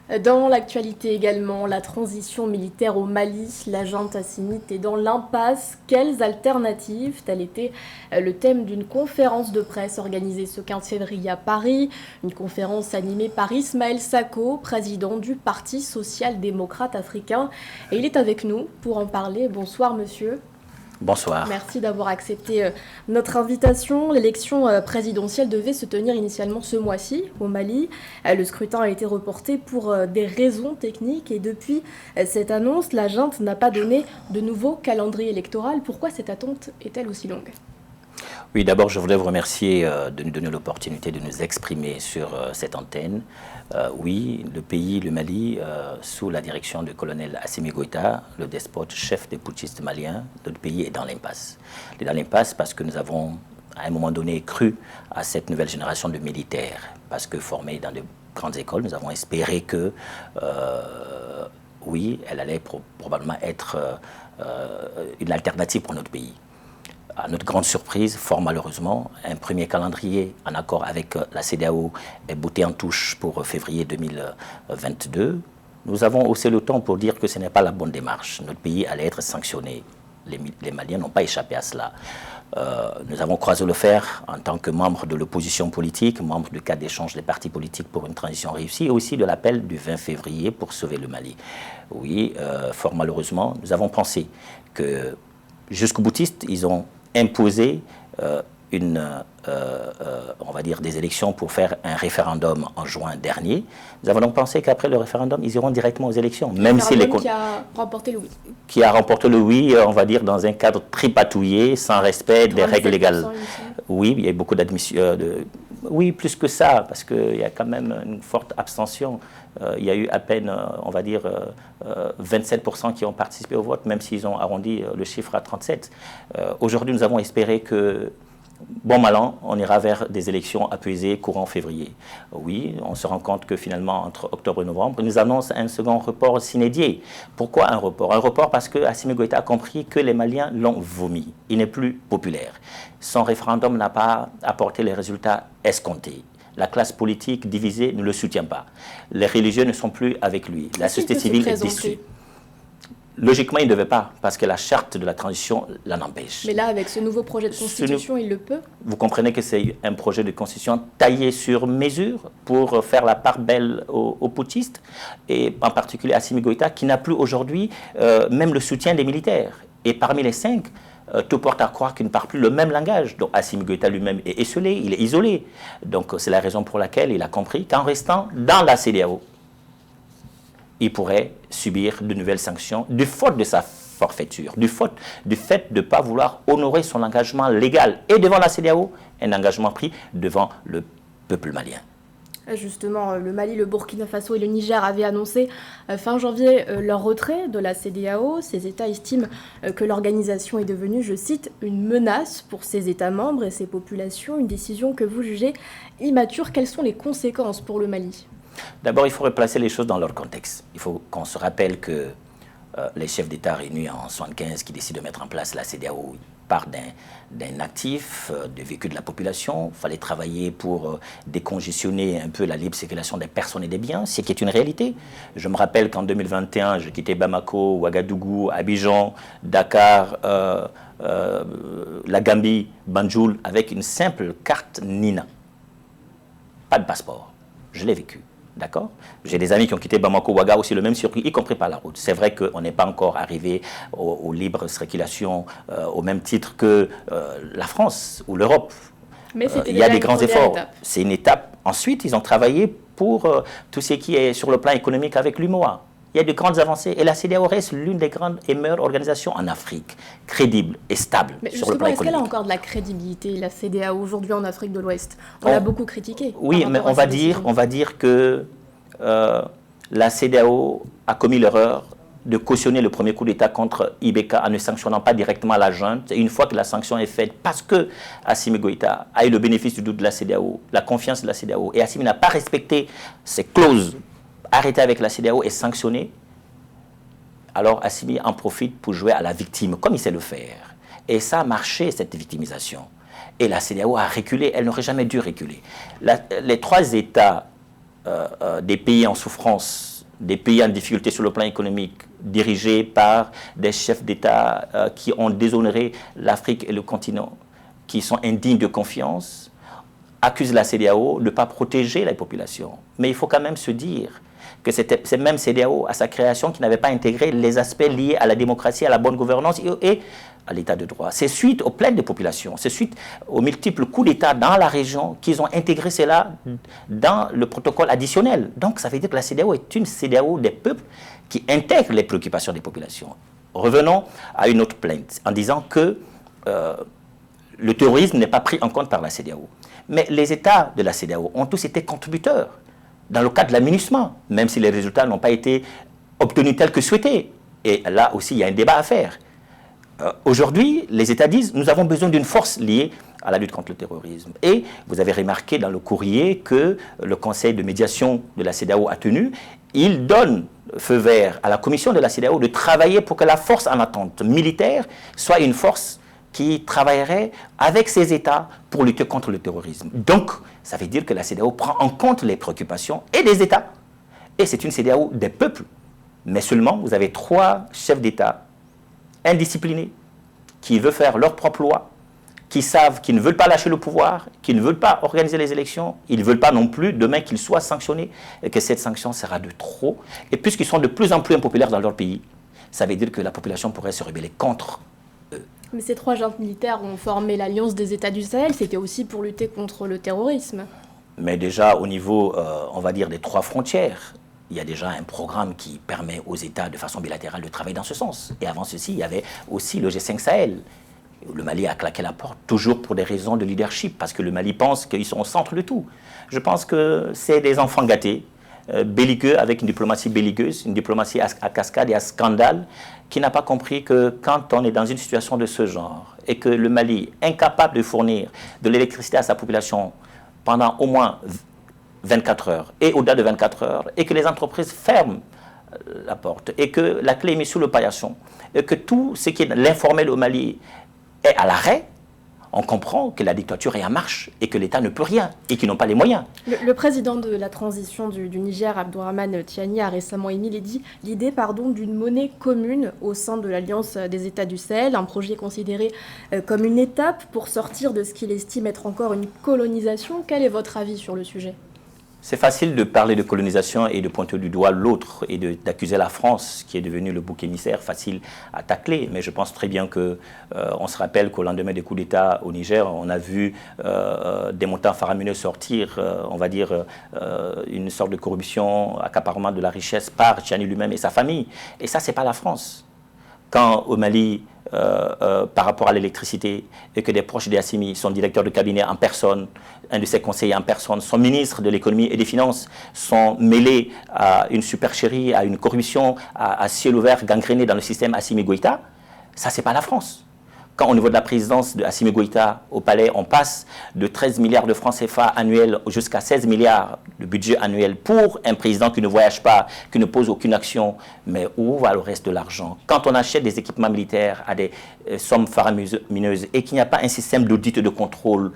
Dans l'actualité également, la transition militaire au Mali, la junte hassimite est dans l'impasse. Quelles alternatives? Tel était le thème d'une conférence de presse organisée ce 15 février à Paris. Une conférence animée par Ismaël Sako, président du Parti social-démocrate africain. Et il est avec nous pour en parler. Bonsoir monsieur. Bonsoir. Merci d'avoir accepté notre invitation. L'élection présidentielle devait se tenir initialement ce mois-ci au Mali. Le scrutin a été reporté pour des raisons techniques et depuis cette annonce, la junte n'a pas donné de nouveau calendrier électoral. Pourquoi cette attente est-elle aussi longue ? Oui, d'abord, je voulais vous remercier de nous donner l'opportunité de nous exprimer sur cette antenne. Oui, le pays, le Mali, sous la direction du colonel Assimi Goïta, le despote chef des putschistes maliens, notre pays est dans l'impasse. Il est dans l'impasse parce que nous avons, à un moment donné, cru à cette nouvelle génération de militaires. Parce que formés dans de grandes écoles, nous avons espéré que, oui, elle allait probablement être une alternative pour notre pays. À notre grande surprise, fort malheureusement, un premier calendrier en accord avec la CEDEAO est botté en touche pour février 2022. Nous avons haussé le ton pour dire que ce n'est pas la bonne démarche. Notre pays allait être sanctionné. Les Maliens n'ont pas échappé à cela. Nous avons croisé le fer en tant que membres de l'opposition politique, membres du cadre d'échange des partis politiques pour une transition réussie, et aussi de l'appel du 20 février pour sauver le Mali. Oui, fort malheureusement, nous avons pensé que jusqu'au boutiste, ils ont imposer on va dire, des élections pour faire un référendum en juin dernier. Nous avons donc pensé qu'après le référendum, ils iront directement aux élections. Même si qui a remporté le oui. Qui a remporté le oui, on va dire, dans un cadre tripatouillé, sans respect des règles légales. Oui, il y a eu beaucoup d'admission. Oui, plus que ça, parce qu'il y a quand même une forte abstention. Il y a eu à peine, on va dire, 27% qui ont participé au vote, même s'ils ont arrondi le chiffre à 37%. Aujourd'hui, nous avons espéré que, bon mal an, on ira vers des élections apaisées courant février. Oui, on se rend compte que finalement, entre octobre et novembre, ils nous annoncent un second report s'inédié. Pourquoi un report? Un report parce que Assimi Goïta a compris que les Maliens l'ont vomi. Il n'est plus populaire. Son référendum n'a pas apporté les résultats escomptés. La classe politique divisée ne le soutient pas. Les religieux ne sont plus avec lui. La société civile est déçue. Logiquement, il ne devait pas, parce que la charte de la transition l'en empêche. Mais là, avec ce nouveau projet de constitution, il le peut. Vous comprenez que c'est un projet de constitution taillé sur mesure pour faire la part belle aux putschistes, et en particulier à Assimi Goïta, qui n'a plus aujourd'hui même le soutien des militaires. Et parmi les 5, tout porte à croire qu'il ne parle plus le même langage. Donc Assimi Goïta lui-même est esselé, il est isolé. Donc c'est la raison pour laquelle il a compris qu'en restant dans la CEDEAO, il pourrait subir de nouvelles sanctions du fait de sa forfaiture, du fait de ne pas vouloir honorer son engagement légal et devant la CEDEAO, un engagement pris devant le peuple malien. Justement, le Mali, le Burkina Faso et le Niger avaient annoncé fin janvier leur retrait de la CEDEAO. Ces États estiment que l'organisation est devenue, je cite, une menace pour ses États membres et ses populations, une décision que vous jugez immature. Quelles sont les conséquences pour le Mali ? D'abord, il faut replacer les choses dans leur contexte. Il faut qu'on se rappelle que les chefs d'État réunis en 1975 qui décident de mettre en place la CEDEAO partent d'un actif, du vécu de la population. Il fallait travailler pour décongestionner un peu la libre circulation des personnes et des biens, ce qui est une réalité. Je me rappelle qu'en 2021, j'ai quitté Bamako, Ouagadougou, Abidjan, Dakar, la Gambie, Banjul, avec une simple carte Nina. Pas de passeport. Je l'ai vécu. D'accord? J'ai des amis qui ont quitté Bamako, Ouaga aussi le même circuit, y compris par la route. C'est vrai qu'on n'est pas encore arrivé aux libres circulations au même titre que la France ou l'Europe. Mais il y a des grands efforts. C'est une étape. Ensuite, ils ont travaillé pour tout ce qui est sur le plan économique avec l'UMOA. Il y a de grandes avancées. Et la CEDEAO reste l'une des grandes et meilleures organisations en Afrique, crédible et stable sur le plan économique. Est-ce qu'elle a encore de la crédibilité, la CEDEAO, aujourd'hui en Afrique de l'Ouest? On l'a beaucoup critiquée. Oui, mais on va dire que la CEDEAO a commis l'erreur de cautionner le premier coup d'État contre Ibeka en ne sanctionnant pas directement la junte. Et une fois que la sanction est faite, parce que Assimi Goïta a eu le bénéfice du doute de la CEDEAO, la confiance de la CEDEAO, et Assimi n'a pas respecté ses clauses arrêté avec la CEDEAO et sanctionné, alors Assimi en profite pour jouer à la victime, comme il sait le faire. Et ça a marché, cette victimisation. Et la CEDEAO a reculé, elle n'aurait jamais dû reculer. Les 3 États des pays en souffrance des pays en difficulté sur le plan économique, dirigés par des chefs d'État qui ont déshonoré l'Afrique et le continent, qui sont indignes de confiance, accusent la CEDEAO de ne pas protéger les populations. Mais il faut quand même se dire que c'est même CEDEAO, à sa création, qui n'avait pas intégré les aspects liés à la démocratie, à la bonne gouvernance et à l'état de droit. C'est suite aux plaintes des populations, c'est suite aux multiples coups d'État dans la région qu'ils ont intégré cela dans le protocole additionnel. Donc ça veut dire que la CEDEAO est une CEDEAO des peuples qui intègre les préoccupations des populations. Revenons à une autre plainte en disant que le terrorisme n'est pas pris en compte par la CEDEAO. Mais les États de la CEDEAO ont tous été contributeurs dans le cadre de l'aménagement, même si les résultats n'ont pas été obtenus tels que souhaités. Et là aussi, il y a un débat à faire. Aujourd'hui, les États disent nous avons besoin d'une force liée à la lutte contre le terrorisme. Et vous avez remarqué dans le courrier que le conseil de médiation de la CEDEAO a tenu. Il donne feu vert à la commission de la CEDEAO de travailler pour que la force en attente militaire soit une force qui travaillerait avec ces États pour lutter contre le terrorisme. Donc, ça veut dire que la CEDEAO prend en compte les préoccupations et des États. Et c'est une CEDEAO des peuples. Mais seulement, vous avez 3 chefs d'État indisciplinés, qui veulent faire leur propre loi, qui savent qu'ils ne veulent pas lâcher le pouvoir, qui ne veulent pas organiser les élections, ils ne veulent pas non plus demain qu'ils soient sanctionnés, et que cette sanction sera de trop. Et puisqu'ils sont de plus en plus impopulaires dans leur pays, ça veut dire que la population pourrait se rebeller contre eux. Mais ces 3 juntes militaires ont formé l'Alliance des États du Sahel, c'était aussi pour lutter contre le terrorisme. Mais déjà, au niveau, on va dire, des 3 frontières, il y a déjà un programme qui permet aux États, de façon bilatérale, de travailler dans ce sens. Et avant ceci, il y avait aussi le G5 Sahel. Le Mali a claqué la porte, toujours pour des raisons de leadership, parce que le Mali pense qu'ils sont au centre de tout. Je pense que c'est des enfants gâtés, belliqueux, avec une diplomatie belliqueuse, une diplomatie à cascade et à scandale, qui n'a pas compris que quand on est dans une situation de ce genre, et que le Mali est incapable de fournir de l'électricité à sa population pendant au moins 24 heures, et au-delà de 24 heures, et que les entreprises ferment la porte, et que la clé est mise sous le paillasson, et que tout ce qui est l'informel au Mali est à l'arrêt, on comprend que la dictature est en marche et que l'État ne peut rien et qu'ils n'ont pas les moyens. Le président de la transition du Niger, Abdourahmane Tiani, a récemment émis l'idée d'une monnaie commune au sein de l'Alliance des États du Sahel, un projet considéré comme une étape pour sortir de ce qu'il estime être encore une colonisation. Quel est votre avis sur le sujet ? C'est facile de parler de colonisation et de pointer du doigt l'autre et d'accuser la France, qui est devenue le bouc émissaire facile à tacler. Mais je pense très bien qu'on se rappelle qu'au lendemain des coups d'État au Niger, on a vu des montants faramineux sortir, on va dire, une sorte de corruption, accaparement de la richesse par Tiani lui-même et sa famille. Et ça, c'est pas la France. Quand au Mali, par rapport à l'électricité, et que des proches d'Assimi, son directeur de cabinet en personne, un de ses conseillers en personne, son ministre de l'économie et des finances, sont mêlés à une supercherie, à une corruption, à ciel ouvert, gangréné dans le système Assimi Goïta, ça, c'est pas la France. Quand au niveau de la présidence de Assimi Goïta au palais, on passe de 13 milliards de francs CFA annuels jusqu'à 16 milliards de budget annuel pour un président qui ne voyage pas, qui ne pose aucune action, mais où va le reste de l'argent? Quand on achète des équipements militaires à des sommes faramineuses et qu'il n'y a pas un système d'audit et de contrôle,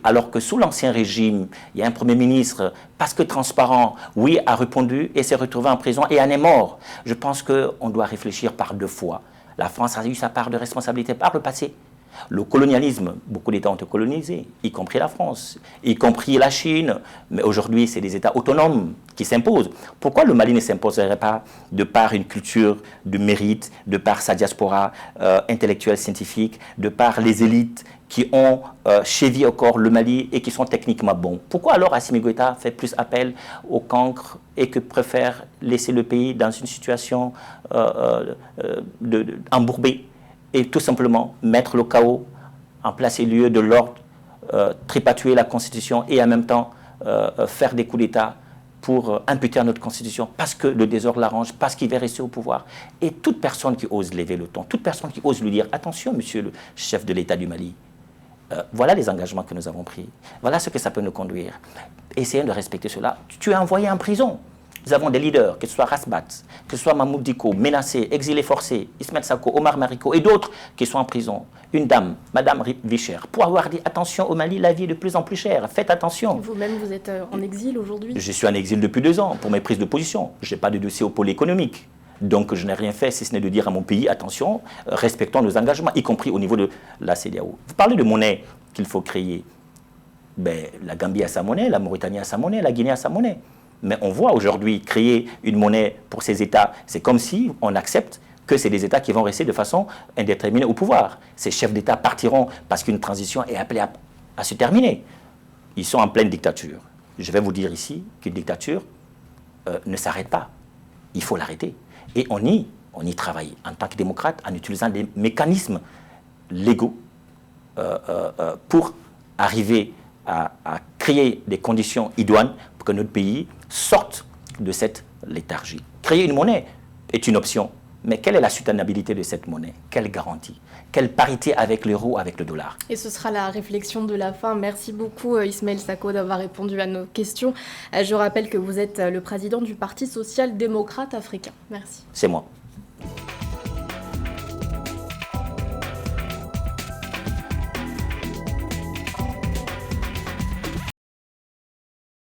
alors que sous l'Ancien Régime, il y a un Premier ministre, parce que transparent, oui, a répondu et s'est retrouvé en prison et en est mort. Je pense qu'on doit réfléchir par 2 fois. La France a eu sa part de responsabilité par le passé. Le colonialisme, beaucoup d'États ont été colonisés, y compris la France, y compris la Chine. Mais aujourd'hui, c'est des États autonomes qui s'imposent. Pourquoi le Mali ne s'imposerait pas de par une culture de mérite, de par sa diaspora intellectuelle, scientifique, de par les élites qui ont chevillé au corps le Mali et qui sont techniquement bons? Pourquoi alors Assimi Goïta fait plus appel au cancre et que préfère laisser le pays dans une situation embourbée et tout simplement mettre le chaos en place et lieu de l'ordre, tripatuer la Constitution et en même temps faire des coups d'État pour imputer à notre Constitution parce que le désordre l'arrange, parce qu'il veut rester au pouvoir. Et toute personne qui ose lever le ton, toute personne qui ose lui dire « Attention, monsieur le chef de l'État du Mali, voilà les engagements que nous avons pris, voilà ce que ça peut nous conduire. Essayons de respecter cela. Tu es envoyé en prison. Nous avons des leaders, que ce soit Rasbat, que ce soit Mahmoud Dicko, menacé, exilé forcé, Ismaël Sako, Omar Mariko et d'autres qui sont en prison. Une dame, Madame Vicher, pour avoir dit attention au Mali, la vie est de plus en plus chère, faites attention. Vous-même, vous êtes en exil aujourd'hui? Je suis en exil depuis 2 ans pour mes prises de position. Je n'ai pas de dossier au pôle économique. Donc je n'ai rien fait si ce n'est de dire à mon pays attention, respectons nos engagements, y compris au niveau de la CEDEAO. Vous parlez de monnaie qu'il faut créer. Ben, la Gambie a sa monnaie, la Mauritanie a sa monnaie, la Guinée a sa monnaie. Mais on voit aujourd'hui créer une monnaie pour ces États. C'est comme si on accepte que c'est des États qui vont rester de façon indéterminée au pouvoir. Ces chefs d'État partiront parce qu'une transition est appelée à se terminer. Ils sont en pleine dictature. Je vais vous dire ici qu'une dictature ne s'arrête pas. Il faut l'arrêter. Et on y travaille en tant que démocrate en utilisant des mécanismes légaux pour arriver à créer des conditions idoines pour que notre pays sorte de cette léthargie. Créer une monnaie est une option, mais quelle est la soutenabilité de cette monnaie? Quelle garantie? Quelle parité avec l'euro, avec le dollar? Et ce sera la réflexion de la fin. Merci beaucoup Ismaël Sako d'avoir répondu à nos questions. Je rappelle que vous êtes le président du Parti social-démocrate africain. Merci. C'est moi.